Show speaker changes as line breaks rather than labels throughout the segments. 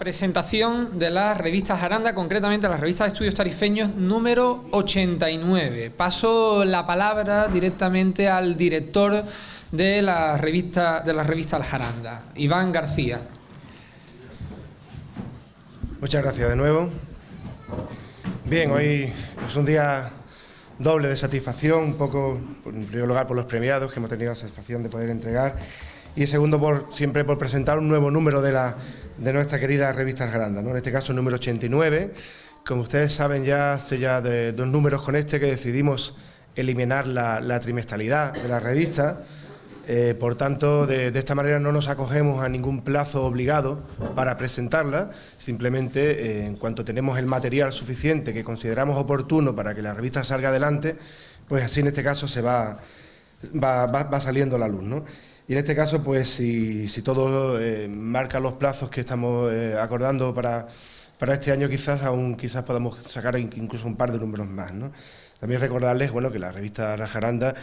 presentación de la revista Jaranda, concretamente la revista de estudios tarifeños número 89. Paso la palabra directamente al director de la revista Al Jaranda, Iván García.
Muchas gracias de nuevo. Bien, hoy es un día doble de satisfacción, un poco, en primer lugar, por los premiados que hemos tenido la satisfacción de poder entregar, y segundo, siempre por presentar un nuevo número de nuestra querida revista Al Jaranda, ¿no? En este caso el número 89. Como ustedes saben, ya hace ya de 2 números con este que decidimos eliminar la trimestralidad de la revista. Por tanto, de esta manera no nos acogemos a ningún plazo obligado para presentarla. Simplemente, en cuanto tenemos el material suficiente que consideramos oportuno para que la revista salga adelante, pues así en este caso se va saliendo a la luz, ¿no? Y en este caso, pues si todo marca los plazos que estamos acordando para este año, quizás podamos sacar incluso un par de números más, ¿no? También recordarles, bueno, que la revista Al Jaranda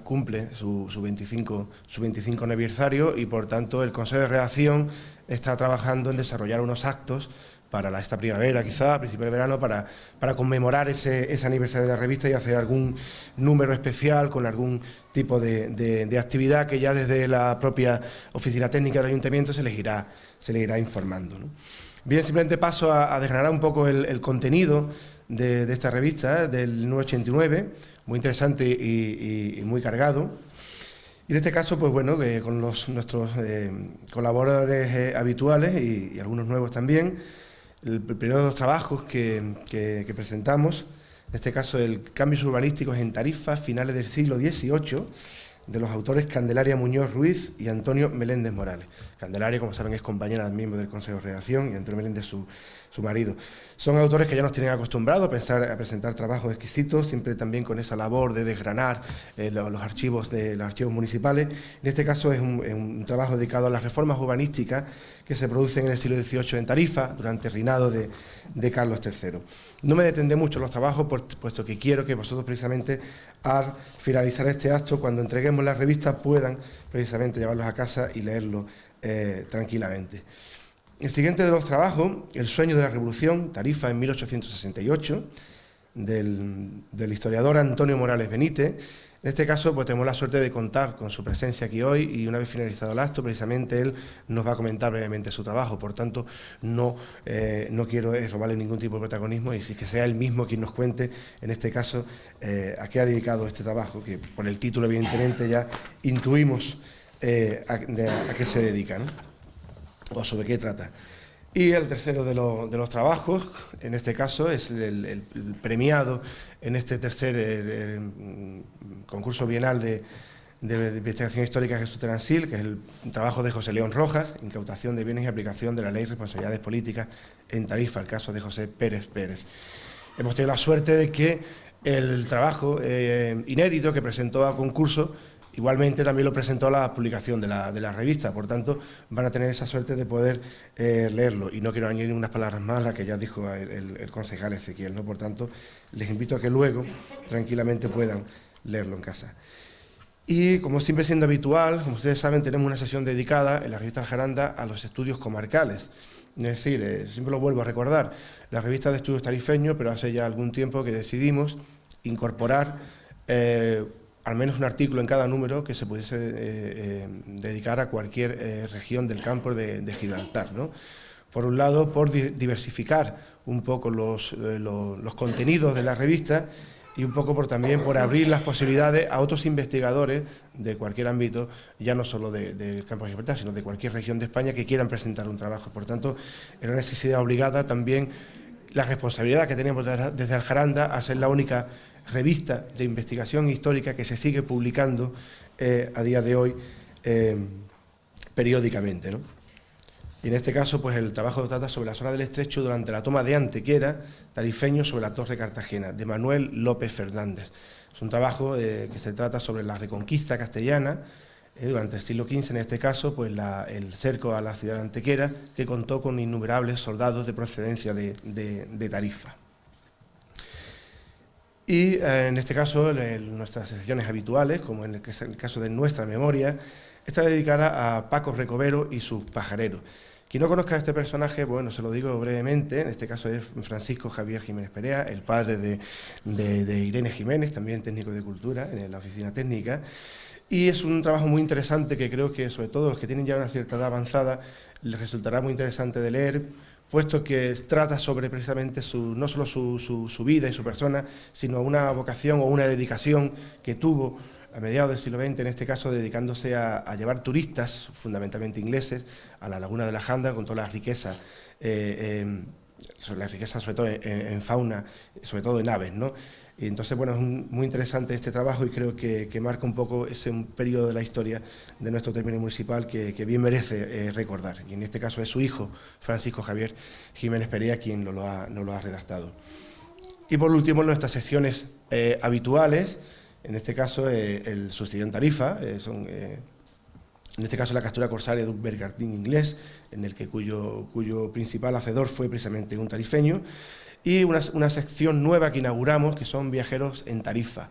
cumple su 25 aniversario, y por tanto el Consejo de Redacción está trabajando en desarrollar unos actos para esta primavera, quizá a principios de verano, para conmemorar ese aniversario de la revista y hacer algún número especial con algún tipo de actividad que ya desde la propia oficina técnica del Ayuntamiento se les irá informando, ¿no? Bien, simplemente paso a desgranar un poco el contenido de esta revista, del número 89, muy interesante y muy cargado. Y en este caso, pues bueno, con nuestros colaboradores habituales y algunos nuevos también, el primero de los trabajos que presentamos, en este caso el Cambios urbanísticos en Tarifa, finales del siglo XVIII, de los autores Candelaria Muñoz Ruiz y Antonio Meléndez Morales. Candelaria, como saben, es compañera del miembro del Consejo de Redacción, y Antonio Meléndez su marido. Son autores que ya nos tienen acostumbrados a presentar trabajos exquisitos, siempre también con esa labor de desgranar los archivos municipales. En este caso es un trabajo dedicado a las reformas urbanísticas que se producen en el siglo XVIII en Tarifa, durante el reinado de Carlos III. No me detendré mucho en los trabajos, puesto que quiero que vosotros, precisamente, al finalizar este acto, cuando entreguemos la revista, puedan precisamente llevarlos a casa y leerlo tranquilamente. El siguiente de los trabajos, El sueño de la revolución, Tarifa en 1868, del historiador Antonio Morales Benítez. En este caso, pues tenemos la suerte de contar con su presencia aquí hoy, y una vez finalizado el acto, precisamente él nos va a comentar brevemente su trabajo. Por tanto, no quiero robarle ningún tipo de protagonismo, y que sea él mismo quien nos cuente, en este caso, a qué ha dedicado este trabajo, que por el título, evidentemente, ya intuimos a qué se dedica, ¿no? O sobre qué trata. Y el tercero de los trabajos, en este caso, es el premiado en este tercer concurso bienal de investigación histórica Jesús Teransil, que es el trabajo de José León Rojas, Incautación de bienes y aplicación de la ley y responsabilidades políticas en Tarifa, el caso de José Pérez Pérez. Hemos tenido la suerte de que el trabajo inédito que presentó a concurso, igualmente también lo presentó a la publicación de la revista. Por tanto, van a tener esa suerte de poder leerlo. Y no quiero añadir unas palabras más, las que ya dijo el concejal Ezequiel, ¿no? Por tanto, les invito a que luego tranquilamente puedan leerlo en casa. Y, como siempre siendo habitual, como ustedes saben, tenemos una sesión dedicada en la revista Al Jaranda a los estudios comarcales. Es decir, siempre lo vuelvo a recordar, la revista de estudios tarifeños, pero hace ya algún tiempo que decidimos incorporar al menos un artículo en cada número que se pudiese dedicar a cualquier región del campo de Gibraltar, ¿no? Por un lado, por diversificar un poco los contenidos de la revista, y un poco también por abrir las posibilidades a otros investigadores de cualquier ámbito, ya no solo del campo de Gibraltar, sino de cualquier región de España que quieran presentar un trabajo. Por tanto, era una necesidad obligada también la responsabilidad que teníamos desde Al Jaranda a ser la única revista de investigación histórica que se sigue publicando a día de hoy periódicamente, ¿no? Y en este caso, pues el trabajo trata sobre la zona del Estrecho durante la toma de Antequera, tarifeño sobre la Torre Cartagena, de Manuel López Fernández. Es un trabajo que se trata sobre la reconquista castellana durante el siglo XV, en este caso, pues el cerco a la ciudad de Antequera, que contó con innumerables soldados de procedencia de Tarifa. Y en este caso, nuestras secciones habituales, como en el caso de nuestra memoria, está dedicada a Paco Recovero y sus pajareros, Quien no conozca a este personaje, bueno, se lo digo brevemente, en este caso es Francisco Javier Jiménez Perea, el padre de Irene Jiménez, también técnico de cultura en la oficina técnica, y es un trabajo muy interesante que creo que sobre todo los que tienen ya una cierta edad avanzada les resultará muy interesante de leer, puesto que trata sobre precisamente no solo su vida y su persona, sino una vocación o una dedicación que tuvo a mediados del siglo XX, en este caso dedicándose a llevar turistas, fundamentalmente ingleses, a la laguna de la Janda, con todas las riquezas, sobre todo en fauna, sobre todo en aves, ¿no? Y entonces, bueno, es muy interesante este trabajo y creo que marca un poco un periodo de la historia de nuestro término municipal que bien merece recordar. Y en este caso es su hijo, Francisco Javier Jiménez Perea, quien nos lo ha redactado. Y por último, nuestras secciones habituales, en este caso el subsidio en tarifa, en este caso la captura corsaria de un bergantín inglés, en el que cuyo principal hacedor fue precisamente un tarifeño, y una sección nueva que inauguramos, que son viajeros en tarifa.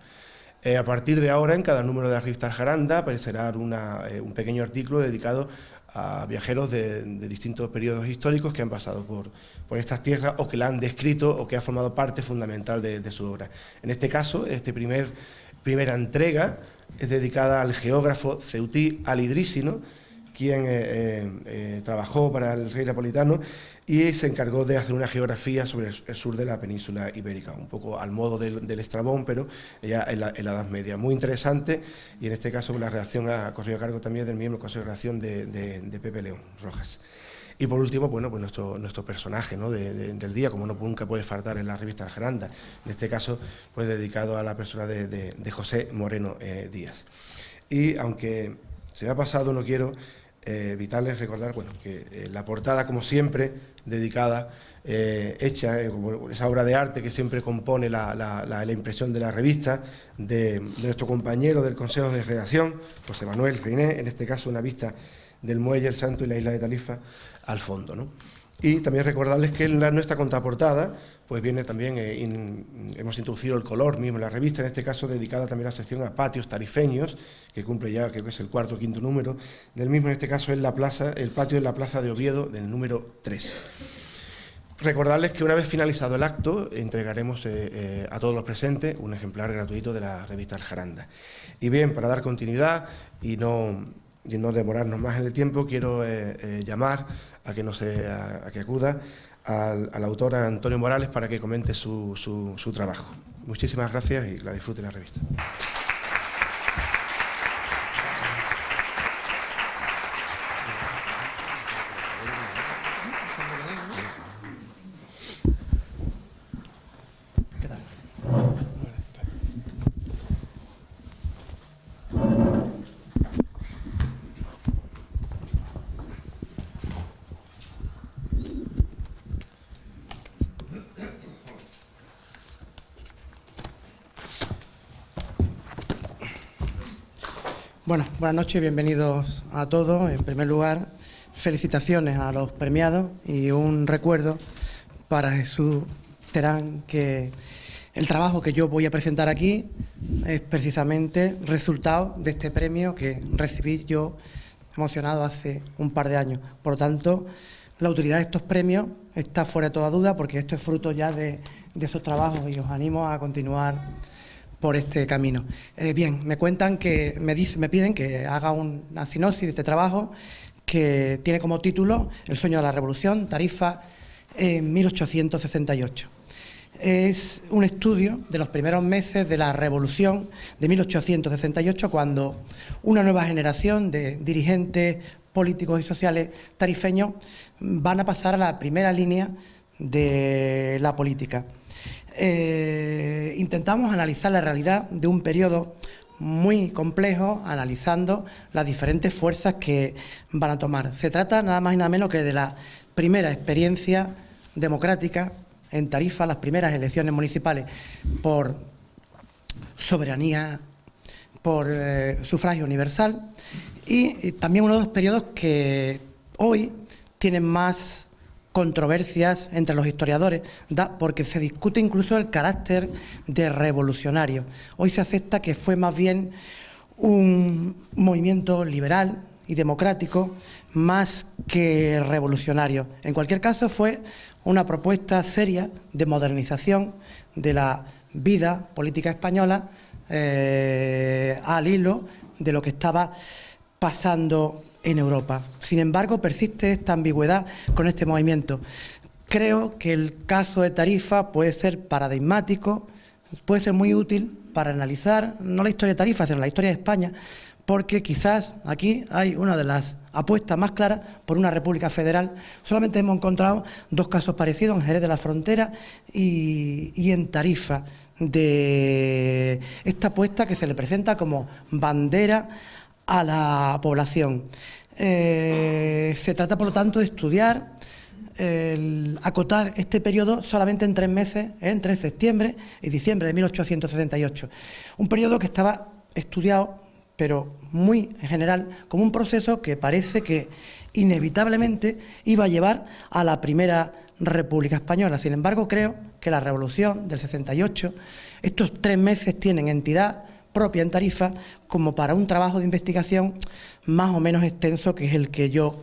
A partir de ahora, en cada número de la revista Aljaranda aparecerá un pequeño artículo dedicado a viajeros de distintos periodos históricos que han pasado por estas tierras o que la han descrito o que ha formado parte fundamental de su obra. En este caso, primera entrega es dedicada al geógrafo ceutí Al-Idrísino, quien trabajó para el rey napolitano y se encargó de hacer una geografía sobre el sur de la península ibérica, un poco al modo del Estrabón, pero ya en la Edad Media. Muy interesante, y en este caso la redacción ha corrido a cargo también del miembro del Consejo de Redacción de Pepe León Rojas. Y por último, bueno, pues nuestro personaje, ¿no?, del día, como nunca puede faltar en la revista Aljaranda, en este caso pues dedicado a la persona de José Moreno Díaz. Y aunque se me ha pasado, no quiero evitarles recordar, bueno, que la portada, como siempre, dedicada, hecha, como esa obra de arte que siempre compone la impresión de la revista, de nuestro compañero del Consejo de Redacción, José Manuel Reiné, en este caso una vista del Muelle, el Santo y la isla de Tarifa al fondo, ¿no? Y también recordarles que en nuestra contraportada pues viene también, hemos introducido el color mismo en la revista, en este caso dedicada también a la sección a patios tarifeños, que cumple ya, creo que es el cuarto o quinto número del mismo, en este caso es el patio de la Plaza de Oviedo del número 3. Recordarles que una vez finalizado el acto entregaremos a todos los presentes un ejemplar gratuito de la revista Aljaranda. Y bien, para dar continuidad y no demorarnos más en el tiempo, quiero llamar a que acuda al autor Antonio Morales para que comente su trabajo. Muchísimas gracias y la disfruten la revista.
Bueno, buenas noches, bienvenidos a todos. En primer lugar, felicitaciones a los premiados y un recuerdo para Jesús Terán, que el trabajo que yo voy a presentar aquí es precisamente resultado de este premio que recibí yo emocionado hace un par de años. Por lo tanto, la utilidad de estos premios está fuera de toda duda, porque esto es fruto ya de esos trabajos y os animo a continuar por este camino. Bien, me cuentan que me piden que haga una sinopsis de este trabajo que tiene como título El sueño de la revolución, Tarifa en 1868. Es un estudio de los primeros meses de la revolución de 1868, cuando una nueva generación de dirigentes políticos y sociales tarifeños van a pasar a la primera línea de la política. Intentamos analizar la realidad de un periodo muy complejo, analizando las diferentes fuerzas que van a tomar. Se trata nada más y nada menos que de la primera experiencia democrática en Tarifa, las primeras elecciones municipales por soberanía, por sufragio universal, y también uno de los periodos que hoy tienen más controversias entre los historiadores, porque se discute incluso el carácter de revolucionario. Hoy se acepta que fue más bien un movimiento liberal, y democrático más que revolucionario. En cualquier caso, fue una propuesta seria de modernización de la vida política española al hilo de lo que estaba pasando en Europa. Sin embargo, persiste esta ambigüedad con este movimiento. Creo que el caso de Tarifa puede ser paradigmático, puede ser muy útil para analizar no la historia de Tarifa, sino la historia de España, porque quizás aquí hay una de las apuestas más claras por una república federal. Solamente hemos encontrado dos casos parecidos, en Jerez de la Frontera y en Tarifa, de esta apuesta que se le presenta como bandera a la población. Se trata, por lo tanto, de estudiar, acotar este periodo solamente en 3 meses, entre septiembre y diciembre de 1868. Un periodo que estaba estudiado, pero muy en general, como un proceso que parece que inevitablemente iba a llevar a la Primera República Española. Sin embargo, creo que la Revolución del 68, estos 3 meses tienen entidad propia en Tarifa como para un trabajo de investigación más o menos extenso, que es el que yo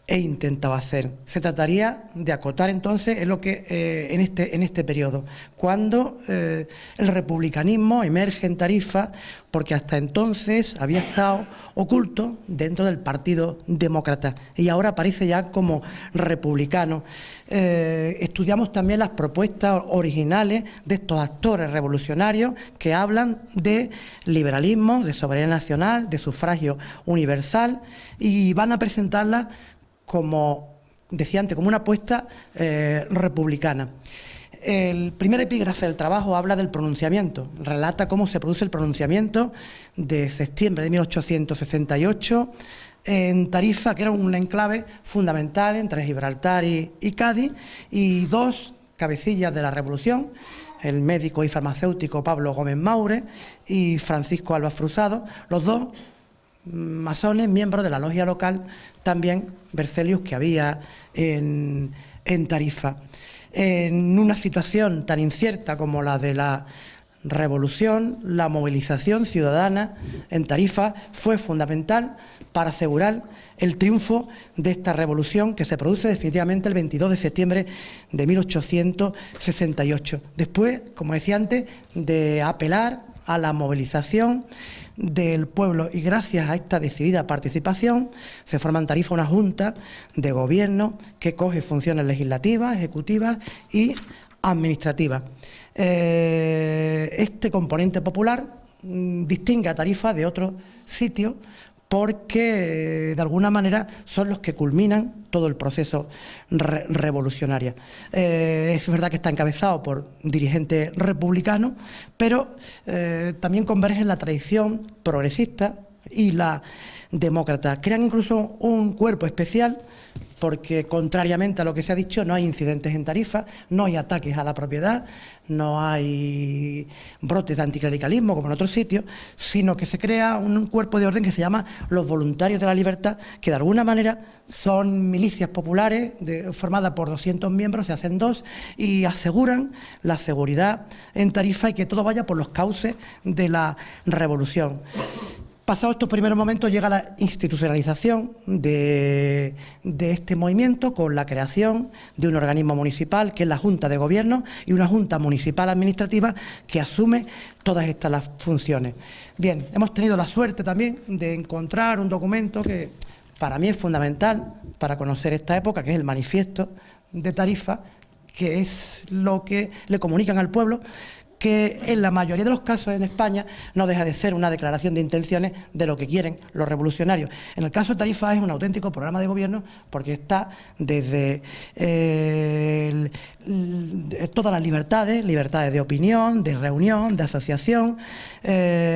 he intentado hacer. Se trataría de acotar entonces en lo que en este periodo, cuando el republicanismo emerge en Tarifa, porque hasta entonces había estado oculto dentro del Partido Demócrata y ahora aparece ya como republicano. Estudiamos también las propuestas originales de estos actores revolucionarios que hablan de liberalismo, de soberanía nacional, de sufragio universal, y van a presentarlas, como decía antes, como una apuesta republicana. El primer epígrafe del trabajo habla del pronunciamiento, relata cómo se produce el pronunciamiento de septiembre de 1868 en Tarifa, que era un enclave fundamental entre Gibraltar y Cádiz, y dos cabecillas de la revolución, el médico y farmacéutico Pablo Gómez Maure y Francisco Alba Frusado, los dos masones, miembros de la logia local, también Bercelius, que había en Tarifa. En una situación tan incierta como la de la revolución, la movilización ciudadana en Tarifa fue fundamental para asegurar el triunfo de esta revolución, que se produce definitivamente el 22 de septiembre de 1868. Después, como decía antes, de apelar a la movilización del pueblo, y gracias a esta decidida participación se forma en Tarifa una junta de gobierno que coge funciones legislativas, ejecutivas y administrativas. Este componente popular distingue a Tarifa de otros sitios porque de alguna manera son los que culminan todo el proceso revolucionario. Es verdad que está encabezado por dirigentes republicanos, pero también convergen la tradición progresista y la demócrata. Crean incluso un cuerpo especial porque, contrariamente a lo que se ha dicho, no hay incidentes en Tarifa, no hay ataques a la propiedad, no hay brotes de anticlericalismo como en otros sitios, sino que se crea un cuerpo de orden que se llama los Voluntarios de la Libertad, que de alguna manera son milicias populares formadas por 200 miembros, se hacen 2, y aseguran la seguridad en Tarifa y que todo vaya por los cauces de la revolución. Pasados estos primeros momentos llega la institucionalización de este movimiento con la creación de un organismo municipal que es la Junta de Gobierno y una Junta Municipal Administrativa que asume todas estas las funciones. Bien, hemos tenido la suerte también de encontrar un documento que para mí es fundamental para conocer esta época, que es el Manifiesto de Tarifa, que es lo que le comunican al pueblo, que en la mayoría de los casos en España no deja de ser una declaración de intenciones de lo que quieren los revolucionarios. En el caso de Tarifa es un auténtico programa de gobierno porque está desde todas las libertades de opinión, de reunión, de asociación,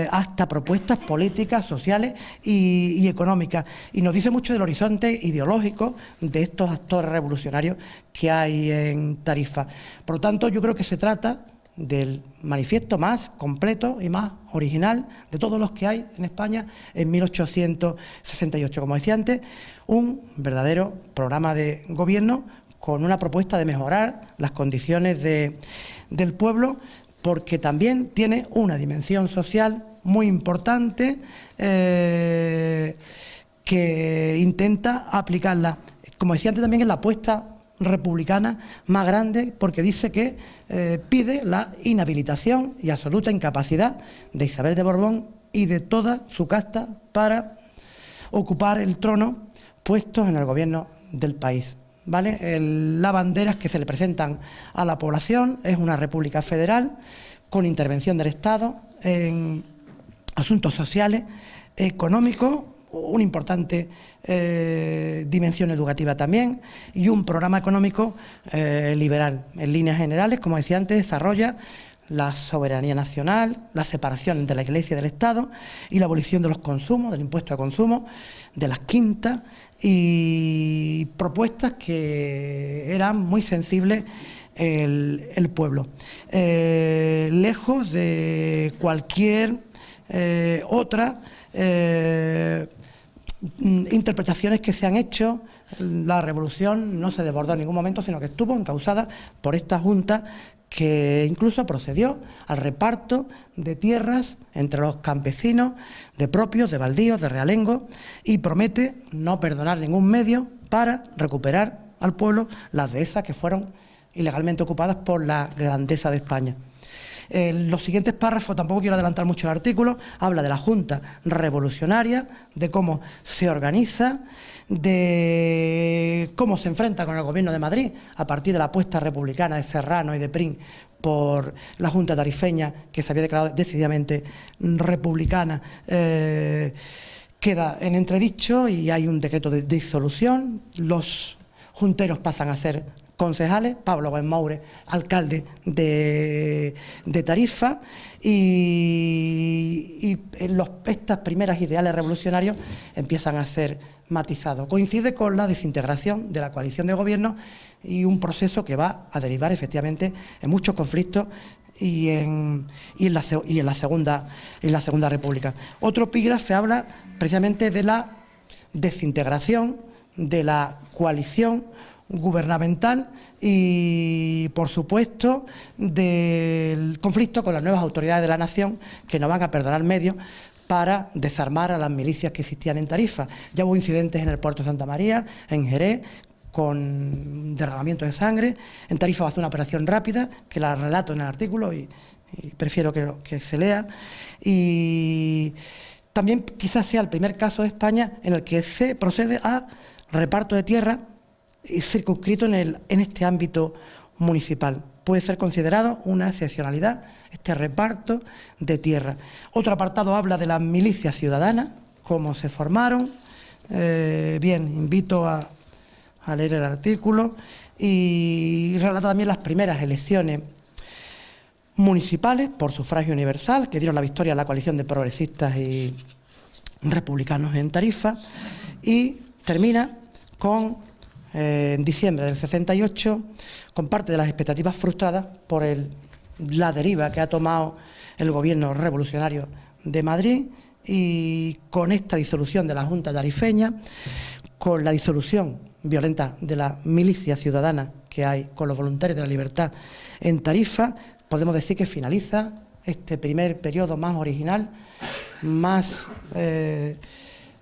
hasta propuestas políticas, sociales y económicas. Y nos dice mucho del horizonte ideológico de estos actores revolucionarios que hay en Tarifa. Por lo tanto, yo creo que se trata del manifiesto más completo y más original de todos los que hay en España en 1868. Como decía antes, un verdadero programa de gobierno con una propuesta de mejorar las condiciones del pueblo, porque también tiene una dimensión social muy importante que intenta aplicarla. Como decía antes, también es la apuesta republicana más grande, porque dice que pide la inhabilitación y absoluta incapacidad de Isabel de Borbón y de toda su casta para ocupar el trono puestos en el gobierno del país. ¿Vale? Las banderas que se le presentan a la población es una república federal con intervención del Estado en asuntos sociales, económicos, una importante dimensión educativa también, y un programa económico liberal. En líneas generales, como decía antes, desarrolla la soberanía nacional, la separación entre la Iglesia y del Estado y la abolición de los consumos, del impuesto de consumo, de las quintas, y propuestas que eran muy sensibles el pueblo. Lejos de cualquier otra interpretaciones que se han hecho, la revolución no se desbordó en ningún momento, sino que estuvo encausada por esta Junta, que incluso procedió al reparto de tierras entre los campesinos, de propios, de baldíos, de realengo, y promete no perdonar ningún medio para recuperar al pueblo las dehesas que fueron ilegalmente ocupadas por la grandeza de España. Los siguientes párrafos, tampoco quiero adelantar mucho el artículo, habla de la Junta Revolucionaria, de cómo se organiza, de cómo se enfrenta con el Gobierno de Madrid a partir de la apuesta republicana de Serrano y de Prim por la Junta Tarifeña, que se había declarado decididamente republicana, queda en entredicho y hay un decreto de disolución. Los junteros pasan a ser concejales, Pablo Gómez Moure, alcalde de Tarifa, y estas primeras ideales revolucionarios empiezan a ser matizados. Coincide con la desintegración de la coalición de gobierno y un proceso que va a derivar efectivamente en muchos conflictos y en la Segunda República. Otro epígrafe habla precisamente de la desintegración de la coalición gubernamental y, por supuesto, del conflicto con las nuevas autoridades de la nación, que no van a perdonar medios para desarmar a las milicias que existían en Tarifa. Ya hubo incidentes en el puerto de Santa María, en Jerez, con derramamiento de sangre. En Tarifa va a hacer una operación rápida, que la relato en el artículo y prefiero que se lea. Y también quizás sea el primer caso de España en el que se procede a reparto de tierra y circunscrito en este ámbito municipal. Puede ser considerado una excepcionalidad este reparto de tierra. Otro apartado habla de las milicias ciudadanas, cómo se formaron. Bien, invito a leer el artículo, y relata también las primeras elecciones municipales por sufragio universal que dieron la victoria a la coalición de progresistas y republicanos en Tarifa, y termina con en diciembre del 68, con parte de las expectativas frustradas por la deriva que ha tomado el gobierno revolucionario de Madrid, y con esta disolución de la Junta Tarifeña, con la disolución violenta de la milicia ciudadana que hay con los voluntarios de la libertad en Tarifa, podemos decir que finaliza este primer periodo más original, más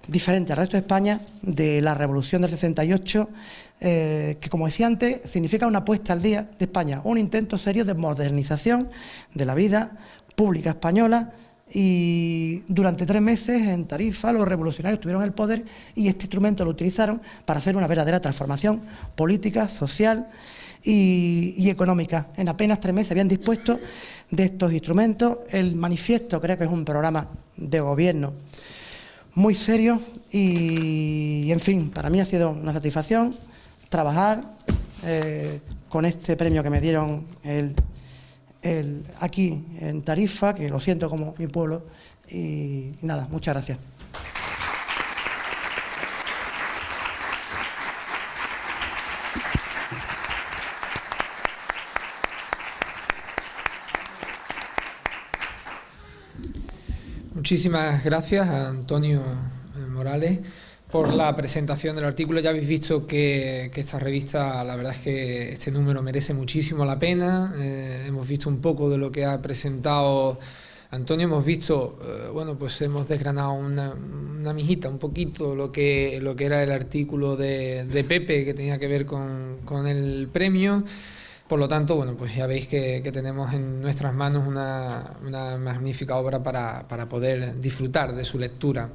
diferente al resto de España, de la Revolución del 68, que, como decía antes, significa una puesta al día de España, un intento serio de modernización de la vida pública española. Y durante 3 meses en Tarifa los revolucionarios tuvieron el poder, y este instrumento lo utilizaron para hacer una verdadera transformación política, social y económica. En apenas 3 meses habían dispuesto de estos instrumentos. El manifiesto creo que es un programa de gobierno muy serio y, en fin, para mí ha sido una satisfacción trabajar con este premio que me dieron aquí en Tarifa, que lo siento como mi pueblo, y nada, muchas gracias.
Muchísimas gracias a Antonio Morales por la presentación del artículo. Ya habéis visto que esta revista, la verdad es que este número merece muchísimo la pena. Hemos visto un poco de lo que ha presentado Antonio, hemos visto, bueno, pues hemos desgranado una mijita, un poquito, lo que era el artículo de Pepe, que tenía que ver con el premio. Por lo tanto, bueno, pues ya veis que tenemos en nuestras manos una magnífica obra para poder disfrutar de su lectura.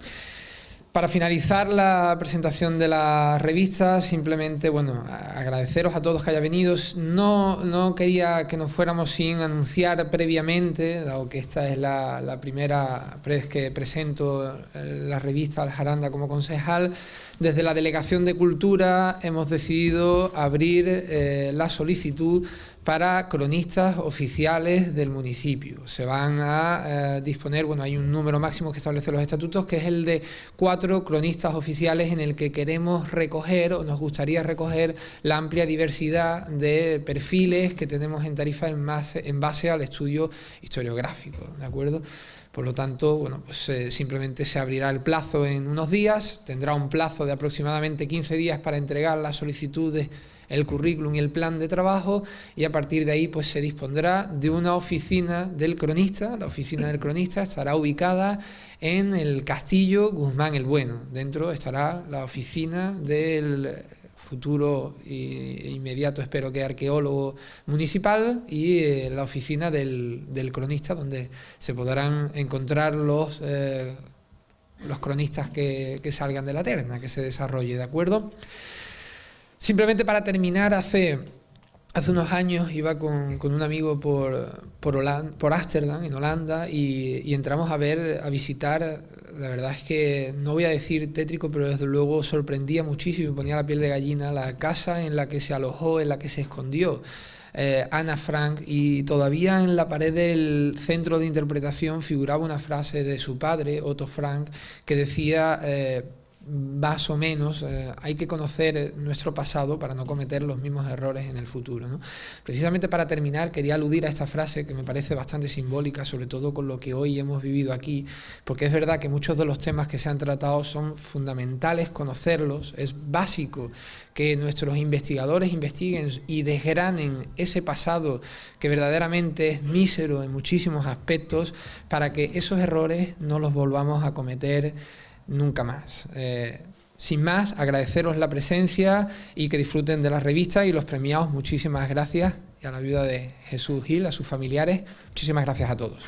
Para finalizar la presentación de la revista, simplemente, bueno, agradeceros a todos que hayáis venido. No quería que nos fuéramos sin anunciar previamente, dado que esta es la primera vez que presento la revista Al Jaranda como concejal. Desde la Delegación de Cultura hemos decidido abrir la solicitud para cronistas oficiales del municipio. Se van a disponer, bueno, hay un número máximo que establecen los estatutos, que es el de 4 cronistas oficiales, en el que queremos recoger, o nos gustaría recoger, la amplia diversidad de perfiles que tenemos en Tarifa en base al estudio historiográfico, ¿de acuerdo? Por lo tanto, bueno, pues simplemente se abrirá el plazo en unos días, tendrá un plazo de aproximadamente 15 días para entregar las solicitudes, el currículum y el plan de trabajo, y a partir de ahí pues se dispondrá de una oficina del cronista. La oficina del cronista estará ubicada en el Castillo Guzmán el Bueno. Dentro estará la oficina del futuro e inmediato, espero que arqueólogo municipal, y la oficina del cronista, donde se podrán encontrar los cronistas que salgan de la terna, que se desarrolle, ¿de acuerdo? Simplemente para terminar, hace unos años iba con un amigo por Ámsterdam, en Holanda, y entramos a visitar. La verdad es que no voy a decir tétrico, pero desde luego sorprendía muchísimo y ponía la piel de gallina la casa en la que se alojó, en la que se escondió Ana Frank, y todavía en la pared del centro de interpretación figuraba una frase de su padre, Otto Frank, que decía, más o menos, hay que conocer nuestro pasado para no cometer los mismos errores en el futuro, ¿no? Precisamente para terminar, quería aludir a esta frase que me parece bastante simbólica, sobre todo con lo que hoy hemos vivido aquí, porque es verdad que muchos de los temas que se han tratado son fundamentales conocerlos. Es básico que nuestros investigadores investiguen y desgranen ese pasado que verdaderamente es mísero en muchísimos aspectos, para que esos errores no los volvamos a cometer nunca más. Sin más, agradeceros la presencia y que disfruten de la revista y los premiados. Muchísimas gracias, y a la viuda de Jesús Gil, a sus familiares, muchísimas gracias a todos.